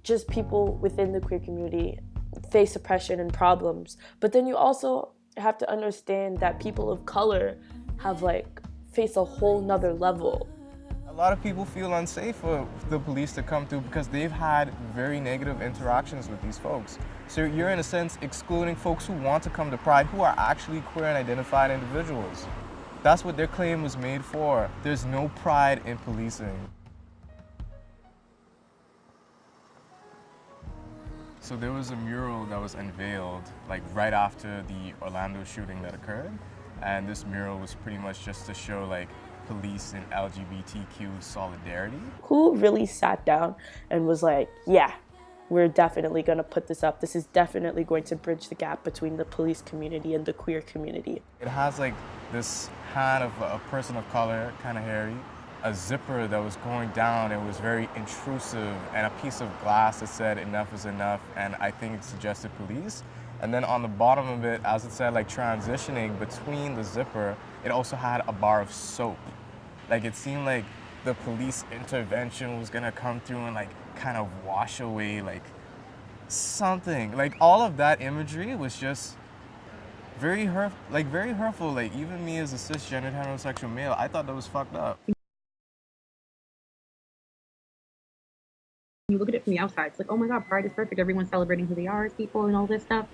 just people within the queer community face oppression and problems, but then you also have to understand that people of color have like face a whole nother level. A lot of people feel unsafe for the police to come through because they've had very negative interactions with these folks. So you're in a sense excluding folks who want to come to Pride who are actually queer and identified individuals. That's what their claim was made for. There's no pride in policing. So there was a mural that was unveiled like right after the Orlando shooting that occurred. And this mural was pretty much just to show like police and LGBTQ solidarity. Who really sat down and was like, yeah, we're definitely going to put this up. This is definitely going to bridge the gap between the police community and the queer community. It has like this hand of a person of color, kind of hairy, a zipper that was going down. It was very intrusive, and a piece of glass that said enough is enough, and I think it suggested police. And then on the bottom of it, as it said, like transitioning between the zipper, it also had a bar of soap. Like it seemed like the police intervention was gonna come through and like kind of wash away like something. Like all of that imagery was just very hurtful. Like even me as a cisgendered heterosexual male, I thought that was fucked up. You look at it from the outside, it's like, oh my God, Pride is perfect. Everyone's celebrating who they are as people and all this stuff.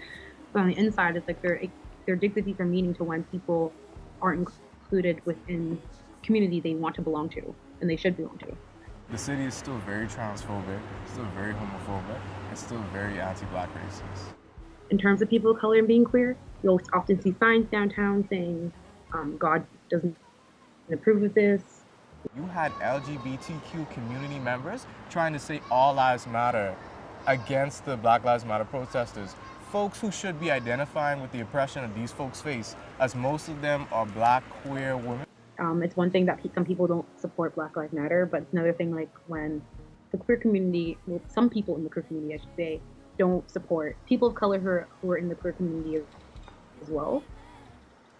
But on the inside, it's like there digs a deeper meaning to when people aren't included within community they want to belong to and they should belong to. The city is still very transphobic, still very homophobic, and still very anti-Black racist. In terms of people of color and being queer, you'll often see signs downtown saying, God doesn't approve of this. You had LGBTQ community members trying to say all lives matter against the Black Lives Matter protesters. Folks who should be identifying with the oppression that these folks face, as most of them are Black queer women. It's one thing that some people don't support Black Lives Matter, but it's another thing like when the queer community, well, some people in the queer community, I should say, don't support people of color who are in the queer community as well.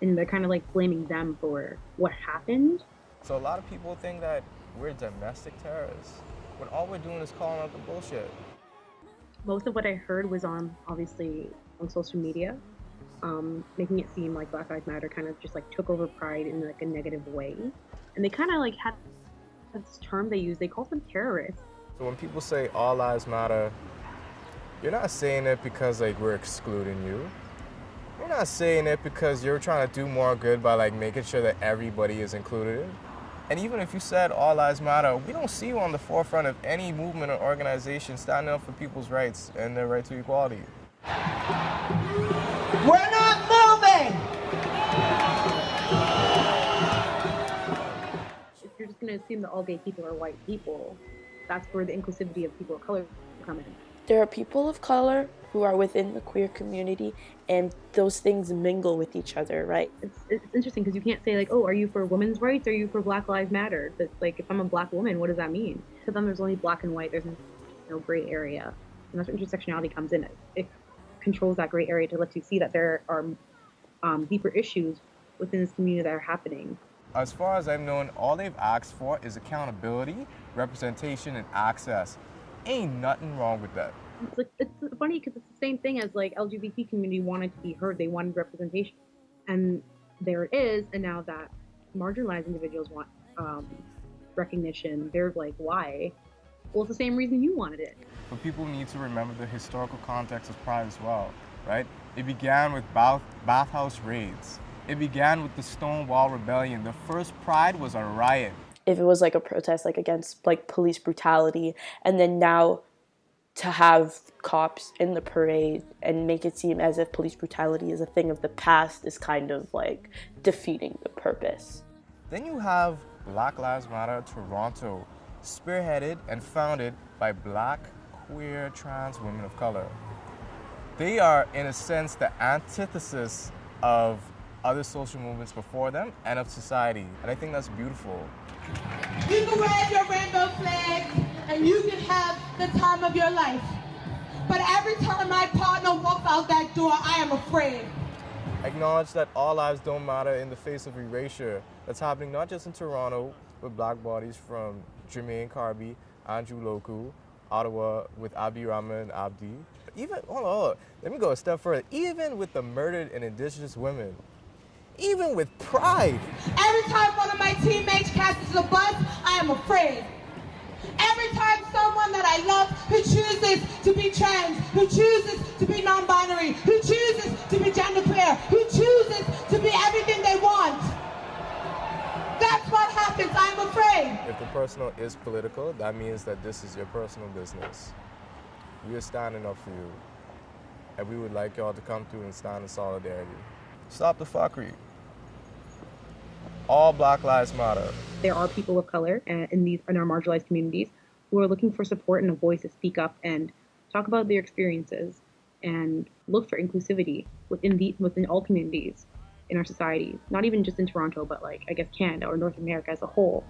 And they're kind of like blaming them for what happened. So a lot of people think that we're domestic terrorists, when all we're doing is calling out the bullshit. Most of what I heard was obviously on social media, making it seem like Black Lives Matter kind of just like took over Pride in like a negative way. And they kind of like had this term they use, they call them terrorists. So when people say all lives matter, you're not saying it because like we're excluding you. You're not saying it because you're trying to do more good by like making sure that everybody is included. And even if you said all lives matter, we don't see you on the forefront of any movement or organization standing up for people's rights and their right to equality. We're not moving! If you're just going to assume that all gay people are white people, that's where the inclusivity of people of color come in. There are people of color who are within the queer community, and those things mingle with each other, right? It's interesting because you can't say like, oh, are you for women's rights or are you for Black Lives Matter? That's like, if I'm a Black woman, what does that mean? To them, there's only black and white. There's no gray area. And that's where intersectionality comes in. It controls that gray area to let you see that there are deeper issues within this community that are happening. As far as I've known, all they've asked for is accountability, representation, and access. Ain't nothing wrong with that. It's funny because it's the same thing as like LGBT community wanted to be heard. They wanted representation, and there it is. And now that marginalized individuals want recognition, they're like, why? Well, it's the same reason you wanted it. But people need to remember the historical context of Pride as well, right? It began with bathhouse raids. It began with the Stonewall Rebellion. The first Pride was a riot. If it was like a protest like against like police brutality, and then now to have cops in the parade and make it seem as if police brutality is a thing of the past is kind of like defeating the purpose. Then you have Black Lives Matter Toronto, spearheaded and founded by Black, queer, trans women of color. They are, in a sense, the antithesis of other social movements before them and of society. And I think that's beautiful. You can wave your rainbow flag and you can have the time of your life. But every time my partner walks out that door, I am afraid. Acknowledge that all lives don't matter in the face of erasure that's happening not just in Toronto with black bodies from Jermaine Carby, Andrew Loku, Ottawa with Abdi Rahman Abdi. Even, hold on, let me go a step further. Even with the murdered and indigenous women, even with pride. Every time one of my teammates passes the bus, I am afraid. Every time someone that I love who chooses to be trans, who chooses to be non-binary, who chooses to be genderqueer, who chooses to be everything they want, that's what happens. I'm afraid. If the personal is political, that means that this is your personal business. We are standing up for you, and we would like y'all to come through and stand in solidarity. Stop the fuckery. All Black Lives Matter. There are people of color in our marginalized communities who are looking for support and a voice to speak up and talk about their experiences and look for inclusivity within all communities in our society, not even just in Toronto, but like, I guess, Canada or North America as a whole,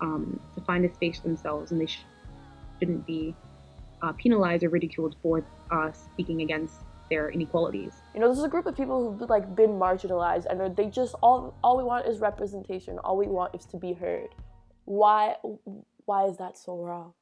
to find a space for themselves, and they shouldn't be penalized or ridiculed for speaking against their inequalities. You know, this is a group of people who've like been marginalized, and they just all we want is representation. All we want is to be heard. Why is that so wrong?